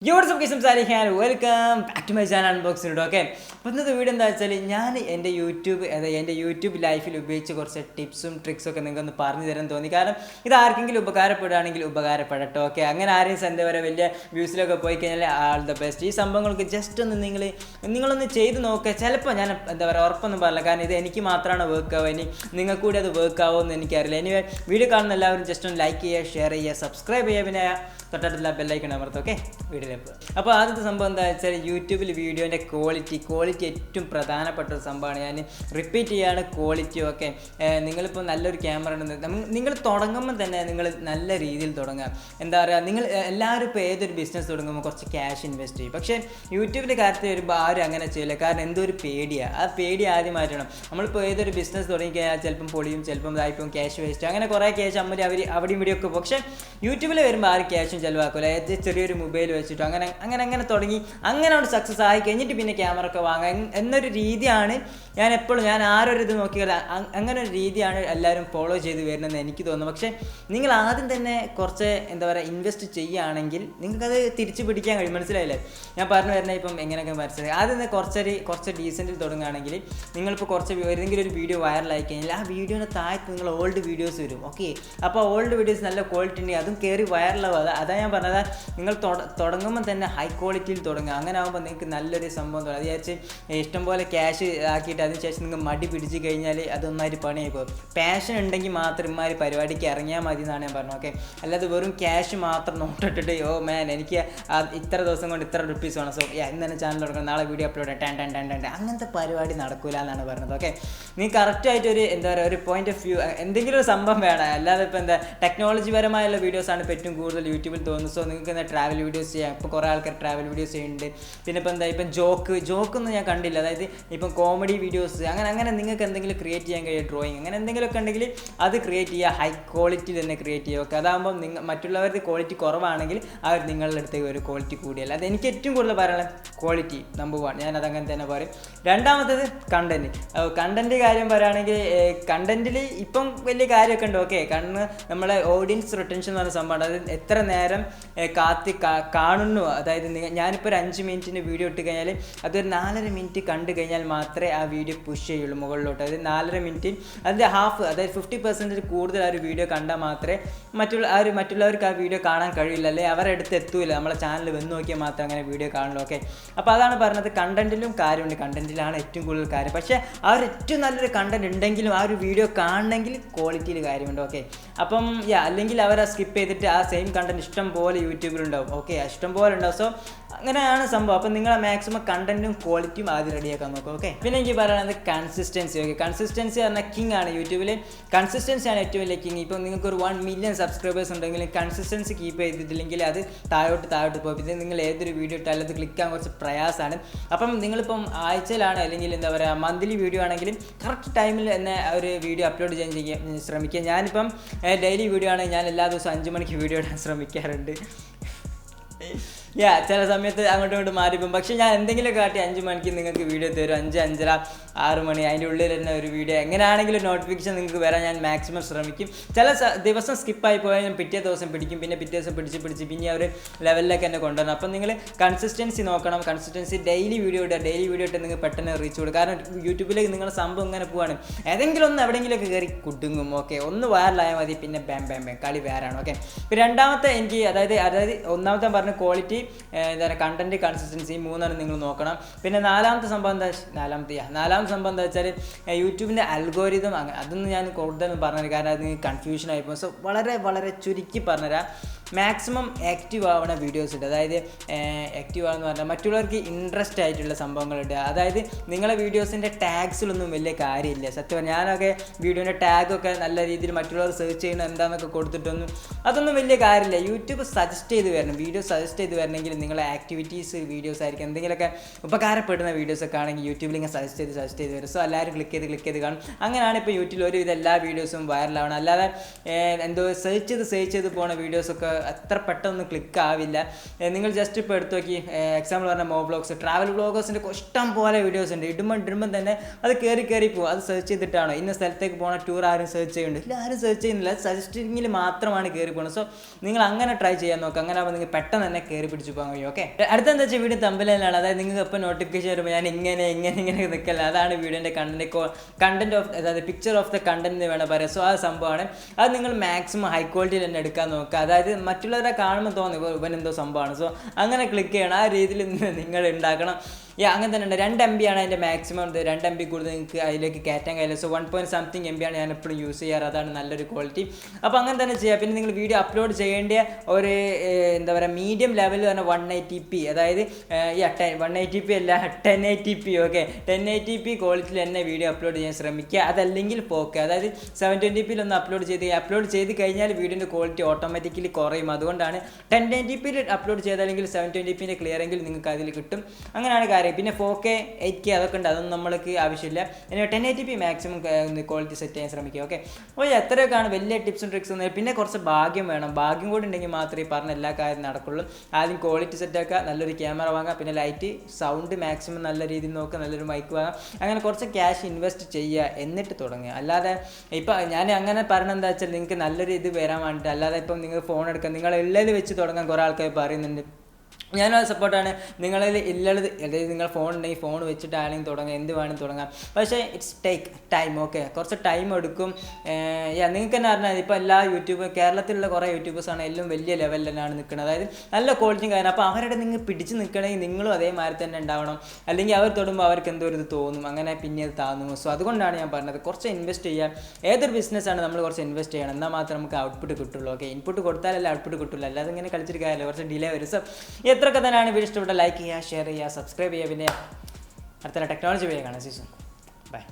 Welcome back to my channel unboxing. Okay, അപ്പോൾ ഇന്നത്തെ video എന്താ വെച്ചാൽ ഞാൻ എൻ്റെ യൂട്യൂബ് ലൈഫിൽ ഉപയോഗിച്ച് കുറച്ച് ടിപ്സും ട്രിക്സും ഒക്കെ നിങ്ങൾക്കൊന്ന് പറഞ്ഞു തരാൻ തോന്നി. കാരണം ഇത് ആർക്കെങ്കിലും ഉപകാരപ്പെടുകയാണെങ്കിൽ ഉപകാരപ്പെടട്ടോ. ഓക്കെ, അങ്ങനെ ആരെയും എന്താ പറയുക വലിയ വ്യൂസിലൊക്കെ പോയി കഴിഞ്ഞാൽ ആൾ ദ ബെസ്റ്റ്. ഈ സംഭവങ്ങൾക്ക് ജസ്റ്റ് ഒന്ന് നിങ്ങളൊന്ന് ചെയ്ത് നോക്കുക. ചിലപ്പോൾ ഞാൻ എന്താ പറയുക ഉറപ്പൊന്നും പറയില്ല, കാരണം ഇത് എനിക്ക് മാത്രമാണ് വർക്ക് ആവുക, ഇനി നിങ്ങൾക്ക് കൂടി അത് വർക്ക് ആവുമെന്ന് എനിക്കറിയില്ല. ഇനി വീഡിയോ കാണുന്ന എല്ലാവരും ജസ്റ്റ് ഒന്ന് ലൈക്ക് ചെയ്യുക, ഷെയർ ചെയ്യുക, സബ്സ്ക്രൈബ് ചെയ്യുക, പിന്നെ തൊട്ടടുത്തുള്ള ബെല്ലൈക്കൺ അമർത്തും. ഓക്കെ, വീഡിയോയിലേക്ക്. അപ്പോൾ ആദ്യത്തെ സംഭവം എന്താ വെച്ചാൽ യൂട്യൂബിൽ വീഡിയോൻ്റെ ക്വാളിറ്റി ഏറ്റവും പ്രധാനപ്പെട്ട ഒരു സംഭവമാണ്. ഞാൻ റിപ്പീറ്റ് ചെയ്യുകയാണ്, ക്വാളിറ്റി. ഓക്കെ, നിങ്ങളിപ്പോൾ നല്ലൊരു ക്യാമറ ഉണ്ടെന്ന് നിങ്ങൾ തുടങ്ങുമ്പോൾ തന്നെ നിങ്ങൾ നല്ല രീതിയിൽ തുടങ്ങുക. എന്താ പറയുക, നിങ്ങൾ എല്ലാവരും ഇപ്പോൾ ഏതൊരു ബിസിനസ് തുടങ്ങുമ്പോൾ കുറച്ച് ക്യാഷ് ഇൻവെസ്റ്റ് ചെയ്യും. പക്ഷേ യൂട്യൂബിൻ്റെ കാര്യത്തിൽ വരുമ്പോൾ ആരും അങ്ങനെ ചെയ്യില്ല. കാരണം എന്തോ ഒരു പേടിയാണ്. ആ പേടി ആദ്യം മാറ്റണം. നമ്മളിപ്പോൾ ഏതൊരു ബിസിനസ് തുടങ്ങിക്കഴിഞ്ഞാൽ ചിലപ്പം പൊളിയും, ചിലപ്പം ഇതായിപ്പം ക്യാഷ് വേസ്റ്റ്, അങ്ങനെ കുറേ ക്യാഷ് അവർ അവിടെയും ഇവിടെയൊക്കെ. പക്ഷേ യൂട്യൂബിൽ വരുമ്പോൾ ആരും ക്യാഷും ചിലവാക്കില്ല. ചെറിയൊരു മൊബൈൽ വെച്ചിട്ടോ അങ്ങനെ തുടങ്ങി അങ്ങനെ അവിടെ സക്സസ് ആയി കഴിഞ്ഞിട്ട് പിന്നെ ക്യാമറ ഒക്കെ വാങ്ങാം എന്നൊരു രീതിയാണ് ഞാൻ ആരൊരു ഇത് നോക്കിയാൽ അങ്ങനെ ഒരു രീതിയാണ് എല്ലാവരും ഫോളോ ചെയ്ത് വരുന്നതെന്ന് എനിക്ക് തോന്നുന്നു. പക്ഷേ നിങ്ങൾ ആദ്യം തന്നെ കുറച്ച് എന്താ പറയുക ഇൻവെസ്റ്റ് ചെയ്യുകയാണെങ്കിൽ നിങ്ങൾക്കത് തിരിച്ചു പിടിക്കാൻ കഴിയും. മനസ്സിലായില്ലേ ഞാൻ പറഞ്ഞു വരുന്നത്? ഇപ്പം എങ്ങനെയൊക്കെ മനസ്സിലായി. ആദ്യം തന്നെ കുറച്ച് ഡീസൻറ്റിൽ തുടങ്ങുകയാണെങ്കിൽ നിങ്ങളിപ്പോൾ ഏതെങ്കിലും ഒരു വീഡിയോ വൈറലായി കഴിഞ്ഞാൽ ആ വീഡിയോയുടെ താഴത്ത് നിങ്ങൾ ഓൾഡ് വീഡിയോസ് വരും. ഓക്കെ, അപ്പോൾ ഓൾഡ് വീഡിയോസ് നല്ല ക്വാളിറ്റി ഉണ്ടെങ്കിൽ അതും കയറി വൈറലാവും. അതാ ഞാൻ പറഞ്ഞത്, നിങ്ങൾ തുടങ്ങുമ്പോൾ തന്നെ ഹൈ ക്വാളിറ്റിയിൽ തുടങ്ങുക. അങ്ങനെ ആകുമ്പോൾ നിങ്ങൾക്ക് നല്ലൊരു സംഭവം തുടങ്ങും. അത് വിചാരിച്ച് ഇഷ്ടംപോലെ ക്യാഷ് ആക്കിയിട്ട് അതിനുശേഷം നിങ്ങൾ മടി പിടിച്ച് കഴിഞ്ഞാൽ അതൊന്നായിട്ട് പണിയായി പോകും. പാഷൻ ഉണ്ടെങ്കിൽ മാത്രം ഇമാതിരി പരിപാടിക്ക് ഇറങ്ങിയാൽ മതി എന്നാണ് ഞാൻ പറഞ്ഞത്. ഓക്കെ, അല്ലാതെ വെറും ക്യാഷ് മാത്രം നോട്ടിട്ടിട്ട് എനിക്ക് ഇത്ര ദിവസം കൊണ്ട് ഇത്ര റുപ്പീസ് വേണം, സോ ഇന്ന് തന്നെ ചാനൽ തുടങ്ങണം, നാളെ വീഡിയോ അപ്ലോഡ് ചെയ്യാം, അങ്ങനത്തെ പരിപാടി നടക്കില്ല എന്നാണ് പറഞ്ഞത്. ഓക്കെ, നീ കറക്റ്റായിട്ട് എന്താ പറയുക ഒരു പോയിന്റ് ഓഫ് വ്യൂ എന്തെങ്കിലും ഒരു സംഭവം വേണം. അല്ലാതെ ഇപ്പോൾ ടെക്നോളജി പരമായുള്ള വീഡിയോസാണ് ഇപ്പോൾ ഏറ്റവും കൂടുതൽ യൂട്യൂബിൽ തോന്നുന്നത്. സോ നിങ്ങൾക്ക് ട്രാവൽ വീഡിയോസ് ചെയ്യാം. ഇപ്പോൾ കുറേ ആൾക്കാർ ട്രാവൽ വീഡിയോസ് ചെയ്യുന്നുണ്ട്. പിന്നെ ഇപ്പം ജോക്കൊന്നും ഞാൻ കണ്ടില്ല. അതായത് ഇപ്പം കോമഡി വീഡിയോസ് അങ്ങനെ നിങ്ങൾക്ക് എന്തെങ്കിലും ക്രിയേറ്റ് ചെയ്യാൻ കഴിയും, ഡ്രോയിങ് അങ്ങനെ എന്തെങ്കിലുമൊക്കെ ഉണ്ടെങ്കിൽ അത് ക്രിയേറ്റ് ചെയ്യുക. ഹൈ ക്വാളിറ്റിയിൽ തന്നെ ക്രിയേറ്റ് ചെയ്യുക. ഓക്കെ, അതാകുമ്പോൾ മറ്റുള്ളവരുടെ ക്വാളിറ്റി കുറവാണെങ്കിൽ അവർ നിങ്ങളുടെ അടുത്തേക്ക് ഒരു ക്വാളിറ്റി കൂടിയല്ല. അത് എനിക്ക് ഏറ്റവും കൂടുതൽ പറയാനുള്ളത് ക്വാളിറ്റി നമ്പർ 1. ഞാനത് അങ്ങനെ തന്നെ പറയും. രണ്ടാമത്തേത് കണ്ടൻറ്റ് കാര്യം പറയുകയാണെങ്കിൽ കണ്ടൻറ്റിൽ ഇപ്പം വലിയ കാര്യമൊക്കെ ഉണ്ട്. ഓക്കെ, കാരണം നമ്മളെ ഓഡിയൻസ് റിട്ടൻഷൻ എന്ന് പറഞ്ഞ സംഭവമാണ്. അത് എത്ര നേരം കാണുന്നു. അതായത് ഞാനിപ്പോൾ ഒരു 5 മിനിറ്റിൻ്റെ വീഡിയോ ഇട്ട് കഴിഞ്ഞാൽ അതൊരു 4.5 മിനിറ്റ് കണ്ടു കഴിഞ്ഞാൽ മാത്രമേ ആ വീഡിയോ പുഷ് ചെയ്യുള്ളൂ മുകളിലോട്ട്. അതായത് 4.5 മിനിറ്റ് അതിൻ്റെ ഹാഫ്, അതായത് 50% കൂടുതൽ ആ ഒരു വീഡിയോ കണ്ടാൽ മാത്രമേ മറ്റുള്ളവർക്ക് ആ വീഡിയോ കാണാൻ കഴിയില്ല, അല്ലെങ്കിൽ അവരുടെ അടുത്ത് എത്തൂല. നമ്മളെ ചാനൽ വന്ന് നോക്കിയാൽ മാത്രമേ അങ്ങനെ വീഡിയോ കാണുള്ളൂ. ഓക്കെ, അപ്പോൾ അതാണ് പറഞ്ഞത്, കണ്ടൻറ്റിലും കാര്യമുണ്ട്. കണ്ടൻറ്റിലാണ് ഏറ്റവും കൂടുതൽ കാര്യം. പക്ഷേ ആ ഒരു ഏറ്റവും നല്ലൊരു കണ്ടൻറ്റ് ഉണ്ടെങ്കിലും ആ ഒരു വീഡിയോ കാണണമെങ്കിൽ ക്വാളിറ്റിയിൽ കാര്യമുണ്ട്. ഓക്കെ, അപ്പം അല്ലെങ്കിൽ അവരെ സ്കിപ്പ് ചെയ്തിട്ട് ആ സെയിം കണ്ടൻറ്റ് ഇഷ്ടം പോലെ യൂട്യൂബിലുണ്ടാവും. ഓക്കെ, ഇഷ്ടം പോലെ ഉണ്ടാവും. സോ അങ്ങനെയാണ് സംഭവം. അപ്പം നിങ്ങൾ മാക്സിമം കണ്ടൻറ്റും ക്വാളിറ്റിയും ആദ്യം റെഡിയാക്കാൻ നോക്കുക. ഓക്കെ, പിന്നെ എനിക്ക് പറയുന്നത് കൺസിസ്റ്റൻസി. ഓക്കെ, കൺസിസ്റ്റൻസി പറഞ്ഞാൽ കിങ് ആണ്. യൂട്യൂബിൽ കൺസിസ്റ്റൻസിയാണ് ഏറ്റവും വലിയ കിങ്. ഇപ്പം നിങ്ങൾക്കൊരു 1 മില്യൺ സബ്സ്ക്രൈബേഴ്സ് ഉണ്ടെങ്കിൽ കൺസിസ്റ്റൻസി കീപ്പ് ചെയ്തിട്ടില്ലെങ്കിൽ അത് താഴോട്ട് പോകും. പിന്നെ നിങ്ങൾ ഏതൊരു വീഡിയോ ഇട്ടാലും അത് ക്ലിക്കാൻ കുറച്ച് പ്രയാസമാണ്. അപ്പം നിങ്ങളിപ്പം ആഴ്ചയിലാണ് അല്ലെങ്കിൽ എന്താ പറയുക മന്ത്ലി വീഡിയോ ആണെങ്കിലും കറക്റ്റ് ടൈമിൽ തന്നെ ഒരു വീഡിയോ അപ്ലോഡ് ചെയ്യാൻ ശ്രമിക്കുക. ഞാനിപ്പം ഡെയിലി വീഡിയോ ആണെങ്കിൽ ഞാൻ എല്ലാ ദിവസവും 5 മണിക്ക് വീഡിയോ ഇടാൻ ശ്രമിക്കാറുണ്ട്. ചില സമയത്ത് അങ്ങോട്ടും ഇങ്ങോട്ട് മാറിപ്പോകും. പക്ഷേ ഞാൻ എന്തെങ്കിലും കാട്ടി 5 മണിക്ക് നിങ്ങൾക്ക് വീഡിയോ തരും. 5, 5:30, 6 മണി അതിൻ്റെ ഉള്ളിൽ തന്നെ ഒരു വീഡിയോ എങ്ങനെയാണെങ്കിലും നോട്ടിഫിക്കേഷൻ നിങ്ങൾക്ക് വരാൻ ഞാൻ മാക്സിമം ശ്രമിക്കും. ചില ദിവസം സ്കിപ്പായി പോയാൽ ഞാൻ പിറ്റേ ദിവസം പിടിക്കും. പിന്നെ പിറ്റേ ദിവസം പിടിച്ച് പിന്നെ ആ ഒരു ലെവലിലേക്ക് തന്നെ കൊണ്ടുവരണം. അപ്പം നിങ്ങൾ കൺസിസ്റ്റൻസി നോക്കണം. കൺസിസ്റ്റൻസി ഡെയിലി വീഡിയോ ഇട്ട് നിങ്ങൾക്ക് പെട്ടെന്ന് റീച്ച് കൊടുക്കും. കാരണം യൂട്യൂബിലേക്ക് നിങ്ങളുടെ സംഭവം ഇങ്ങനെ പോവാണ്, ഏതെങ്കിലും ഒന്ന് എവിടെയെങ്കിലുമൊക്കെ കയറി കുടുങ്ങും. ഓക്കെ, ഒന്ന് വൈറലായാൽ മതി, പിന്നെ ബാം കളി വേറാണ്. ഓക്കെ, പിന്നെ രണ്ടാമത്തെ എനിക്ക് അതായത് ഒന്നാമത്തെ പറഞ്ഞ ക്വാളിറ്റി, എന്താ പറയുക കണ്ടൻറ്റ്, കൺസിസ്റ്റൻസി, 3 നിങ്ങൾ നോക്കണം. പിന്നെ നാലാമത്തെ സംഭവം എന്താ വെച്ചാൽ യൂട്യൂബിൻ്റെ അൽഗോരിതം. അതൊന്നും ഞാൻ കൂടുതലും പറഞ്ഞുതരാം, കാരണം അത് കൺഫ്യൂഷൻ ആയിപ്പോൾ. സോ വളരെ ചുരുക്കി പറഞ്ഞുതരാം. മാക്സിമം ആക്റ്റീവ് ആവുന്ന വീഡിയോസ് ഇട്ട്, അതായത് ആക്റ്റീവ് ആണെന്ന് പറഞ്ഞാൽ മറ്റുള്ളവർക്ക് ഇൻട്രസ്റ്റ് ആയിട്ടുള്ള സംഭവങ്ങൾ ഇടുക. അതായത് നിങ്ങളെ വീഡിയോസിൻ്റെ ടാഗ്സിലൊന്നും വലിയ കാര്യമില്ല. സത്യം ഞാനൊക്കെ വീഡിയോൻ്റെ ടാഗൊക്കെ നല്ല രീതിയിൽ മറ്റുള്ളവർ സെർച്ച് ചെയ്യുന്ന എന്താണെന്നൊക്കെ കൊടുത്തിട്ടൊന്നും അതൊന്നും വലിയ കാര്യമില്ല. യൂട്യൂബ് സജസ്റ്റ് ചെയ്ത് വരണം, വീഡിയോ സജസ്റ്റ് ചെയ്ത് വരണമെങ്കിൽ നിങ്ങളെ ആക്ടിവിറ്റീസ് വീഡിയോസ് ആയിരിക്കും. എന്തെങ്കിലുമൊക്കെ ഉപകാരപ്പെടുന്ന വീഡിയോസൊക്കെ ആണെങ്കിൽ യൂട്യൂബിൽ ഇങ്ങനെ സജസ്റ്റ് ചെയ്ത് വരും. സോ എല്ലാവരും ക്ലിക്ക് ചെയ്ത് കാണും. അങ്ങനെയാണ് ഇപ്പോൾ യൂട്യൂബിൽ ഒരുവിധം എല്ലാ വീഡിയോസും വൈറലാവണം. അല്ലാതെ എന്തോ സെർച്ച് ചെയ്ത് പോകുന്ന വീഡിയോസൊക്കെ അത്ര പെട്ടെന്ന് ക്ലിക്ക് ആവില്ല. നിങ്ങൾ ജസ്റ്റ് ഇപ്പോൾ എടുത്ത് നോക്കി, എക്സാമ്പിൾ പറഞ്ഞാൽ വ്ളോഗ്സ്, ട്രാവൽ വ്ളോഗേഴ്സിൻ്റെ ഇഷ്ടം പോലെ വീഡിയോസ് ഉണ്ട്. ഇടുമ്പം തന്നെ അത് കയറി പോകും. അത് സെർച്ച് ചെയ്തിട്ടാണോ ഇന്ന സ്ഥലത്തേക്ക് പോകുന്ന ടൂർ ആരും സെർച്ച് ചെയ്യുന്നുണ്ട്? ഇല്ല, ആരും സെർച്ച് ചെയ്യുന്നില്ല. സജസ്റ്റിങ്ങിൽ മാത്രമാണ് കയറി പോകുന്നത്. സോ നിങ്ങൾ അങ്ങനെ ട്രൈ ചെയ്യാൻ നോക്കുക. അങ്ങനെ ആകുമ്പോൾ നിങ്ങൾ പെട്ടെന്ന് തന്നെ കയറി പിടിച്ച് പോകാൻ കഴിയും. ഓക്കെ, അടുത്തെന്താ വെച്ചാൽ വീഡിയോ തമ്മിലാണ്. അതായത് നിങ്ങൾക്ക് ഇപ്പോൾ നോട്ടിഫിക്കേഷൻ വരുമ്പോൾ ഞാൻ ഇങ്ങനെ നിൽക്കല്ല, അതാണ് വീഡിയോൻ്റെ കണ്ടന്റ് ഓഫ്, അതായത് പിക്ചർ ഓഫ് ദ കണ്ടന്റ് എന്ന് വേണം പറയാം. സോ ആ സംഭവമാണ്. അത് നിങ്ങൾ മാക്സിമം ഹൈ ക്വാളിറ്റിയിൽ തന്നെ എടുക്കാൻ നോക്കുക. അതായത് മറ്റുള്ളവരെ കാണുമ്പോൾ തോന്നും ഇവൻ എന്തോ സംഭവമാണ്. സോ അങ്ങനെ ക്ലിക്ക് ചെയ്യണം. ആ രീതിയിൽ നിങ്ങൾ ഉണ്ടാക്കണം. അങ്ങനെ തന്നെ ഉണ്ട്. 2 MB ആണ് അതിൻ്റെ മാക്സിമം. 2 MB കൂടുതൽ നിങ്ങൾക്ക് അതിലേക്ക് കയറ്റാൻ കഴിയില്ല. സോ 1.something MB ആണ് ഞാൻ എപ്പോഴും യൂസ് ചെയ്യാറ്. അതാണ് നല്ലൊരു ക്വാളിറ്റി. അപ്പോൾ അങ്ങനെ തന്നെ ചെയ്യുക. പിന്നെ നിങ്ങൾ വീഡിയോ അപ്ലോഡ് ചെയ്യേണ്ട ഒരു എന്താ പറയുക മീഡിയം ലെവലിൽ തന്നെ 180p, അതായത് 180p അല്ല 1080p. ഓക്കെ, 1080p ക്വാളിറ്റിയിൽ തന്നെ വീഡിയോ അപ്ലോഡ് ചെയ്യാൻ ശ്രമിക്കുക. അതല്ലെങ്കിൽ 4K, അതായത് 720p അപ്ലോഡ് ചെയ്ത് കഴിഞ്ഞാൽ വീഡിയോൻ്റെ ക്വാളിറ്റി ഓട്ടോമാറ്റിക്കലി കുറയും. അതുകൊണ്ടാണ് 1080p അപ്ലോഡ് ചെയ്താലെങ്കിൽ 720p ക്ലിയർ എങ്കിൽ നിങ്ങൾക്ക് അതിൽ കിട്ടും. അങ്ങനെയാണ് കാര്യം. പിന്നെ 4K 8K അതൊക്കെ ഉണ്ട്, അതൊന്നും നമ്മൾക്ക് ആവശ്യമില്ല. 1080p മാക്സിമം ക്വാളിറ്റി സെറ്റ് ചെയ്യാൻ ശ്രമിക്കുക. ഓക്കെ, അപ്പോൾ എത്രയൊക്കെയാണ് വലിയ ടിപ്സും ട്രിക്സും. പിന്നെ കുറച്ച് ഭാഗ്യം വേണം. ഭാഗ്യം കൂടി ഉണ്ടെങ്കിൽ മാത്രമേ പറഞ്ഞ എല്ലാ കാര്യം നടക്കുള്ളൂ. ആദ്യം ക്വാളിറ്റി സെറ്റാക്കുക, നല്ലൊരു ക്യാമറ വാങ്ങുക, പിന്നെ ലൈറ്റ് സൗണ്ട് മാക്സിമം നല്ല രീതിയിൽ നോക്കുക, നല്ലൊരു മൈക്ക് വാങ്ങുക. അങ്ങനെ കുറച്ച് ക്യാഷ് ഇൻവെസ്റ്റ് ചെയ്യുക, എന്നിട്ട് തുടങ്ങുക. അല്ലാതെ ഇപ്പം ഞാൻ അങ്ങനെ പറഞ്ഞത് എന്താ വെച്ചാൽ നിങ്ങൾക്ക് നല്ലൊരു ഇത് വരാൻ വേണ്ടിയിട്ട്. അല്ലാതെ ഇപ്പം നിങ്ങൾ ഫോൺ എടുക്കുക, നിങ്ങളുള്ളത് വെച്ച് തുടങ്ങാൻ കുറേ ആൾക്കാർ പറയുന്നുണ്ട്. ഞാനത് സപ്പോർട്ടാണ്. നിങ്ങളിൽ ഇല്ലത്, അതായത് നിങ്ങൾ ഫോൺ ഉണ്ടെങ്കിൽ ഫോൺ വെച്ചിട്ടാണെങ്കിൽ തുടങ്ങാം, എന്ത് വേണമെങ്കിൽ തുടങ്ങാം. പക്ഷേ ഇറ്റ്സ് ടേക്ക് ടൈം. ഓക്കെ, കുറച്ച് ടൈം എടുക്കും. നിങ്ങൾക്ക് തന്നെ അറിഞ്ഞാൽ ഇപ്പോൾ എല്ലാ കേരളത്തിലുള്ള കുറേ യൂട്യൂബേഴ്സാണ് എല്ലാം വലിയ ലെവലിൽ തന്നെയാണ് നിൽക്കുന്നത്. അതായത് നല്ല ക്വാളിറ്റിയും കാര്യം. അപ്പോൾ അവരുടെ നിങ്ങൾ പിടിച്ച് നിൽക്കണമെങ്കിൽ നിങ്ങളും അതേമാതിരി തന്നെ ഉണ്ടാവണം. അല്ലെങ്കിൽ അവർ തൊടുമ്പോൾ അവർക്ക് എന്തോ ഒരു ഇത് തോന്നും, അങ്ങനെ പിന്നെ അത് താന്നു. സോ അതുകൊണ്ടാണ് ഞാൻ പറഞ്ഞത് കുറച്ച് ഇൻവെസ്റ്റ് ചെയ്യുക. ഏതൊരു ബിസിനസ്സാണ് നമ്മൾ കുറച്ച് ഇൻവെസ്റ്റ് ചെയ്യണം, എന്നാൽ മാത്രമേ നമുക്ക് ഔട്ട്പുട്ട് കിട്ടുള്ളൂ. ഓക്കെ, ഇൻപുട്ട് കൊടുത്താലല്ല ഔട്ട്പുട്ട് കിട്ടില്ല. അല്ലാതെ ഇങ്ങനെ കളിച്ചിട്ട് കാര്യമില്ല, കുറച്ച് ഡിലേ വരും. സോ എത്രയൊക്കെ തന്നെയാണ് വീഡിയോ ഇഷ്ടപ്പെട്ട ലൈക്ക് ചെയ്യുക, ഷെയർ ചെയ്യുക, സബ്സ്ക്രൈബ് ചെയ്യുക. പിന്നെ അടുത്ത ടെക്നോളജി വീഡിയോ കാണാം. Season by.